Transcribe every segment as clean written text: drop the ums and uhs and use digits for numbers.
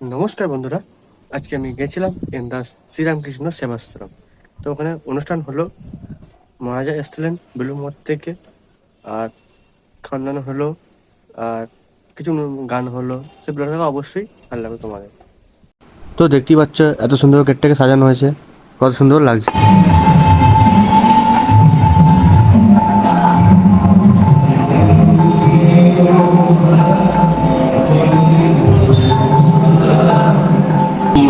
নমস্কার বন্ধুরা, আজকে আমি গেছিলাম এন্দাস শ্রীরামকৃষ্ণ সেবাশ্রম। তো ওখানে অনুষ্ঠান হলো, মহারাজা এসেছিলেন বেলুড়মঠ থেকে, আর খানদান হলো, আর কিছু গান হলো। সেগুলো অবশ্যই ভালো লাগবে তোমাদের। তো দেখতেই পাচ্ছ এত সুন্দর গেটটাকে সাজানো হয়েছে, কত সুন্দর লাগছে।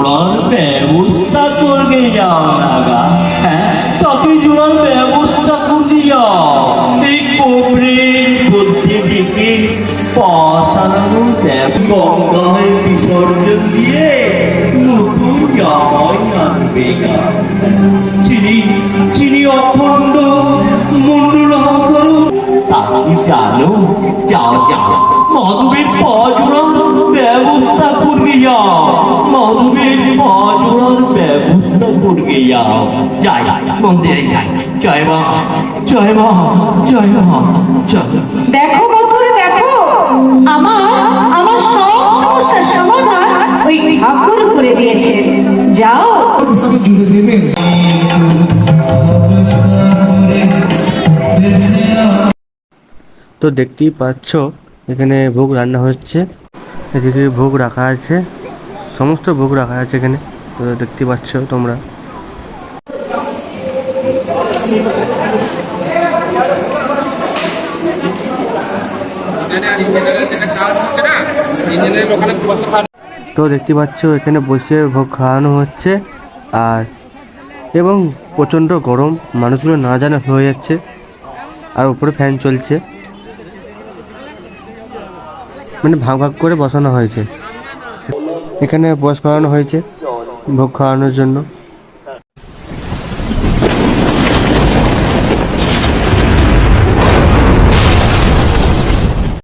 জোড়ার ব্যবস্থা করবে যাও নাগা, হ্যাঁ তাকে জোড়ার ব্যবস্থা করবে যাও। এই কোমরের মধ্যে থেকে পাশানো গঙ্গায় বিসর্জন দিয়ে নতুন জামাই আনবে গা। চিনি চিনি অখণ্ড মন্ডল করো, তাকে জানো, যাও যাও মাধবের পজোড়ার ব্যবস্থা করবে যাও। মাধবের পজোড়ার ব্যবস্থা করবে যাও। যাই মন্দিরে যাই। জয় মা, জয় মা, জয় মা, জয়। দেখো বন্ধুরা, দেখো আমার আমার সব সমস্যার সমাধান ওই ঠাকুর করে দিয়েছে। যাও। তো দেখতেই পাচ্ছ এখানে ভোগ রান্না হচ্ছে, এদিকে ভোগ রাখা আছে, সমস্ত ভোগ রাখা আছে এখানে। তো দেখতে পাচ্ছ তোমরা। তো দেখতে পাচ্ছ এখানে বসে ভোগ খাওয়ানো হচ্ছে, আর এবং প্রচণ্ড গরম, মানুষগুলো না জানা হয়ে যাচ্ছে, আর উপরে ফ্যান চলছে, মানে ভাগ ভাগ করে বসানো হয়েছে। এখানে বস করানো হয়েছে ভোগ খাওয়ানোর জন্য।